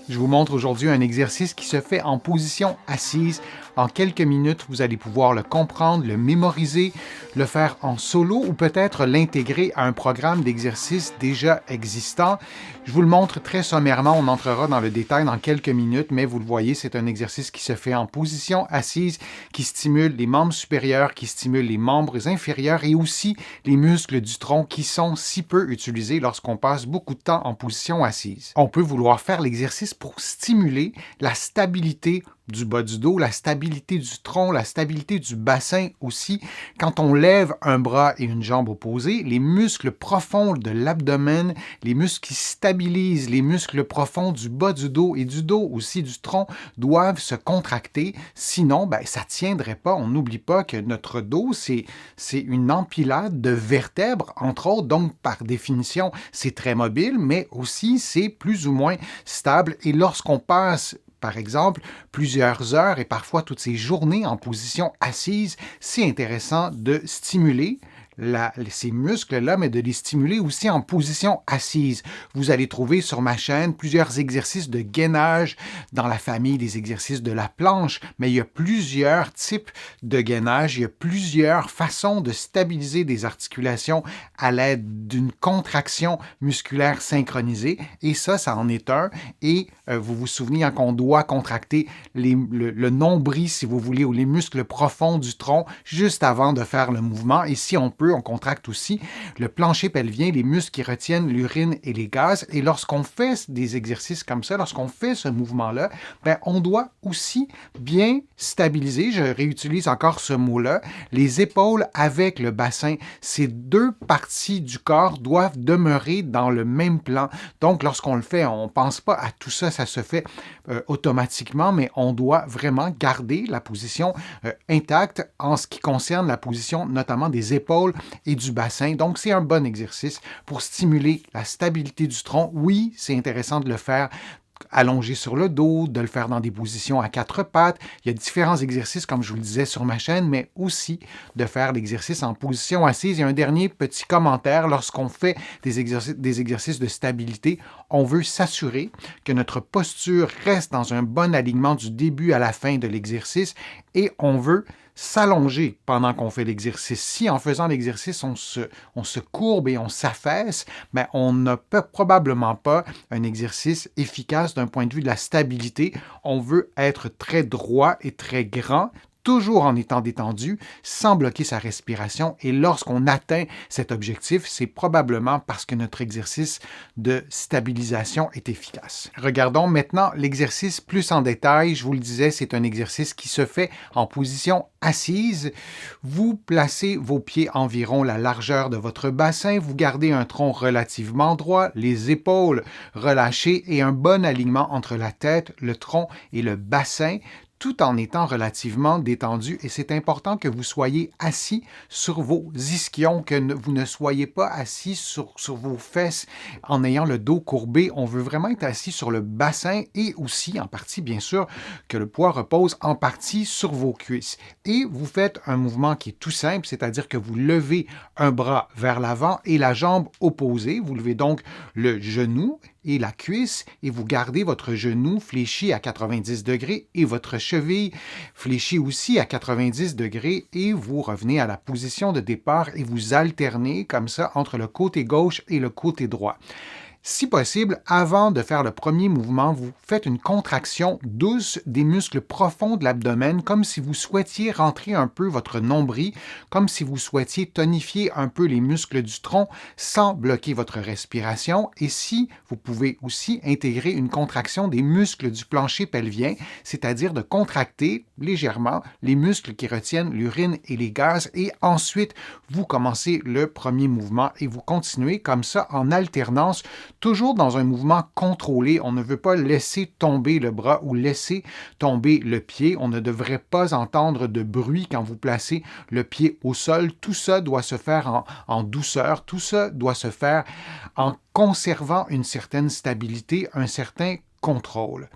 Je vous montre aujourd'hui un exercice qui se fait en position assise. En quelques minutes, vous allez pouvoir le comprendre, le mémoriser, le faire en solo ou peut-être l'intégrer à un programme d'exercice déjà existant. Je vous le montre très sommairement, on entrera dans le détail dans quelques minutes, mais vous le voyez, c'est un exercice qui se fait en position assise, qui stimule les membres supérieurs, qui stimule les membres inférieurs et aussi les muscles du tronc qui sont si peu utilisés lorsqu'on passe beaucoup de temps en position assise. On peut vouloir faire l'exercice pour stimuler la stabilité du bas du dos, la stabilité du tronc, la stabilité du bassin aussi. Quand on lève un bras et une jambe opposée, les muscles profonds de l'abdomen, les muscles qui stabilisent les muscles profonds du bas du dos et du dos aussi du tronc doivent se contracter. Sinon, ça ne tiendrait pas. On n'oublie pas que notre dos, c'est une empilade de vertèbres, entre autres. Donc, par définition, c'est très mobile, mais aussi c'est plus ou moins stable. Et lorsqu'on passe par exemple, plusieurs heures et parfois toutes ces journées en position assise, c'est intéressant de stimuler ces muscles-là, mais de les stimuler aussi en position assise. Vous allez trouver sur ma chaîne plusieurs exercices de gainage dans la famille des exercices de la planche, mais il y a plusieurs types de gainage, il y a plusieurs façons de stabiliser des articulations à l'aide d'une contraction musculaire synchronisée, et ça en est un. Et vous vous souvenez qu'on doit contracter le nombril, si vous voulez, ou les muscles profonds du tronc juste avant de faire le mouvement, et si on peut, on contracte aussi le plancher pelvien, les muscles qui retiennent l'urine et les gaz. Et lorsqu'on fait des exercices comme ça, lorsqu'on fait ce mouvement-là, on doit aussi bien stabiliser, je réutilise encore ce mot-là, les épaules avec le bassin. Ces deux parties du corps doivent demeurer dans le même plan. Donc, lorsqu'on le fait, on ne pense pas à tout ça, ça se fait automatiquement, mais on doit vraiment garder la position intacte en ce qui concerne la position notamment des épaules et du bassin. Donc, c'est un bon exercice pour stimuler la stabilité du tronc. Oui, c'est intéressant de le faire allongé sur le dos, de le faire dans des positions à quatre pattes. Il y a différents exercices, comme je vous le disais sur ma chaîne, mais aussi de faire l'exercice en position assise. Et un dernier petit commentaire, lorsqu'on fait des exercices de stabilité, on veut s'assurer que notre posture reste dans un bon alignement du début à la fin de l'exercice et on veut s'allonger pendant qu'on fait l'exercice. Si en faisant l'exercice, on se courbe et on s'affaisse, on n'a probablement pas un exercice efficace d'un point de vue de la stabilité. On veut être très droit et très grand, toujours en étant détendu, sans bloquer sa respiration. Et lorsqu'on atteint cet objectif, c'est probablement parce que notre exercice de stabilisation est efficace. Regardons maintenant l'exercice plus en détail. Je vous le disais, c'est un exercice qui se fait en position assise. Vous placez vos pieds environ la largeur de votre bassin. Vous gardez un tronc relativement droit, les épaules relâchées et un bon alignement entre la tête, le tronc et le bassin, tout en étant relativement détendu. Et c'est important que vous soyez assis sur vos ischions, que vous ne soyez pas assis sur vos fesses en ayant le dos courbé. On veut vraiment être assis sur le bassin et aussi, en partie, bien sûr, que le poids repose en partie sur vos cuisses. Et vous faites un mouvement qui est tout simple, c'est-à-dire que vous levez un bras vers l'avant et la jambe opposée. Vous levez donc le genou et la cuisse et vous gardez votre genou fléchi à 90 degrés et votre cheville fléchie aussi à 90 degrés et vous revenez à la position de départ et vous alternez comme ça entre le côté gauche et le côté droit. Si possible, avant de faire le premier mouvement, vous faites une contraction douce des muscles profonds de l'abdomen, comme si vous souhaitiez rentrer un peu votre nombril, comme si vous souhaitiez tonifier un peu les muscles du tronc sans bloquer votre respiration. Et si vous pouvez aussi intégrer une contraction des muscles du plancher pelvien, c'est-à-dire de contracter légèrement les muscles qui retiennent l'urine et les gaz. Et ensuite, vous commencez le premier mouvement et vous continuez comme ça en alternance, toujours dans un mouvement contrôlé. On ne veut pas laisser tomber le bras ou laisser tomber le pied. On ne devrait pas entendre de bruit quand vous placez le pied au sol. Tout ça doit se faire en douceur. Tout ça doit se faire en conservant une certaine stabilité, un certain contrôle.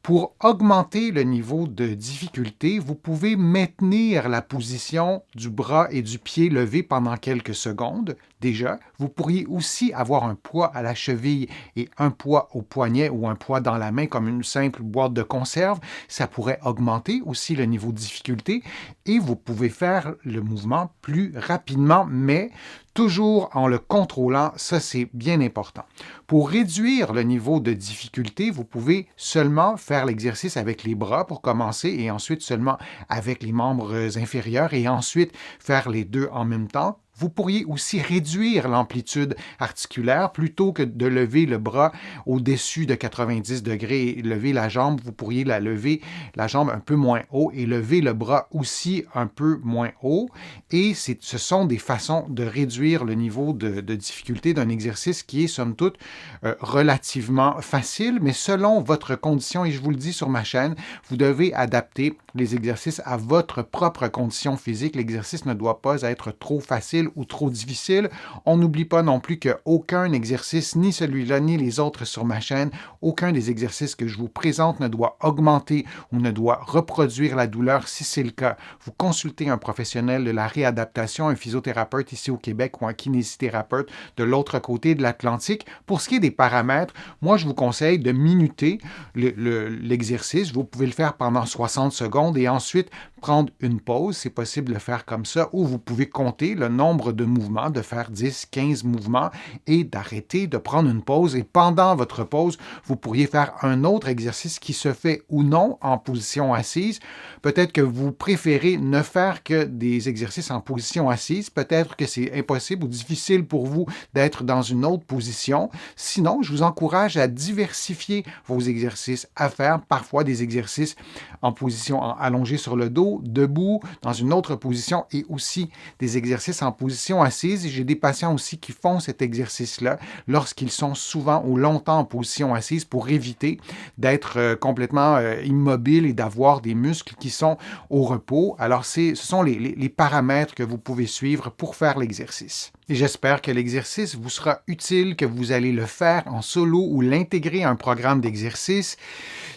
Pour augmenter le niveau de difficulté, vous pouvez maintenir la position du bras et du pied levé pendant quelques secondes. Déjà, vous pourriez aussi avoir un poids à la cheville et un poids au poignet ou un poids dans la main comme une simple boîte de conserve. Ça pourrait augmenter aussi le niveau de difficulté et vous pouvez faire le mouvement plus rapidement, mais toujours en le contrôlant, ça c'est bien important. Pour réduire le niveau de difficulté, vous pouvez seulement faire l'exercice avec les bras pour commencer et ensuite seulement avec les membres inférieurs et ensuite faire les deux en même temps. Vous pourriez aussi réduire l'amplitude articulaire plutôt que de lever le bras au-dessus de 90 degrés et lever la jambe. Vous pourriez lever la jambe un peu moins haut et lever le bras aussi un peu moins haut. Et ce sont des façons de réduire le niveau de difficulté d'un exercice qui est, somme toute, relativement facile, mais selon votre condition, et je vous le dis sur ma chaîne, vous devez adapter les exercices à votre propre condition physique. L'exercice ne doit pas être trop facile ou trop difficile. On n'oublie pas non plus qu'aucun exercice, ni celui-là, ni les autres sur ma chaîne, aucun des exercices que je vous présente ne doit augmenter ou ne doit reproduire la douleur. Si c'est le cas, vous consultez un professionnel de la réadaptation, un physiothérapeute ici au Québec ou un kinésithérapeute de l'autre côté de l'Atlantique. Pour ce qui est des paramètres, moi, je vous conseille de minuter l'exercice. Vous pouvez le faire pendant 60 secondes et ensuite prendre une pause. C'est possible de le faire comme ça ou vous pouvez compter le nombre de mouvements, de faire 10, 15 mouvements et d'arrêter, de prendre une pause. Et pendant votre pause, vous pourriez faire un autre exercice qui se fait ou non en position assise. Peut-être que vous préférez ne faire que des exercices en position assise. Peut-être que c'est impossible ou difficile pour vous d'être dans une autre position. Sinon, je vous encourage à diversifier vos exercices, à faire parfois des exercices en position allongée sur le dos, debout, dans une autre position et aussi des exercices en position assise. Et j'ai des patients aussi qui font cet exercice-là lorsqu'ils sont souvent ou longtemps en position assise pour éviter d'être complètement immobile et d'avoir des muscles qui sont au repos. Alors, ce sont les paramètres que vous pouvez suivre pour faire l'exercice. Et j'espère que l'exercice vous sera utile, que vous allez le faire en solo ou l'intégrer à un programme d'exercice.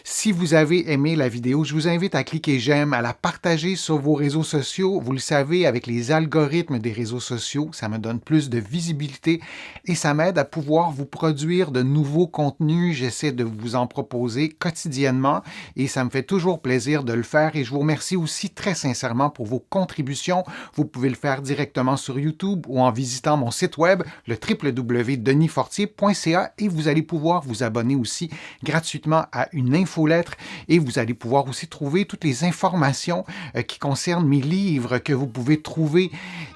Si vous avez aimé la vidéo, je vous invite à cliquer j'aime, à la partager sur vos réseaux sociaux. Vous le savez, avec les algorithmes des réseaux sociaux, ça me donne plus de visibilité et ça m'aide à pouvoir vous produire de nouveaux contenus. J'essaie de vous en proposer quotidiennement et ça me fait toujours plaisir de le faire et je vous remercie aussi très sincèrement pour vos contributions. Vous pouvez le faire directement sur YouTube ou en visitant mon site web, le www.denisfortier.ca et vous allez pouvoir vous abonner aussi gratuitement à une infolettre et vous allez pouvoir aussi trouver toutes les informations qui concernent mes livres que vous pouvez trouver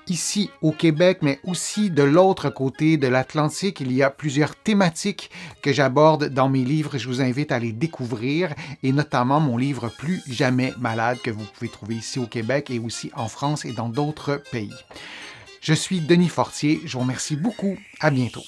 ici au Québec, mais aussi de l'autre côté de l'Atlantique. Il y a plusieurs thématiques que j'aborde dans mes livres. Je vous invite à les découvrir et notamment mon livre Plus jamais malade que vous pouvez trouver ici au Québec et aussi en France et dans d'autres pays. Je suis Denis Fortier. Je vous remercie beaucoup. À bientôt.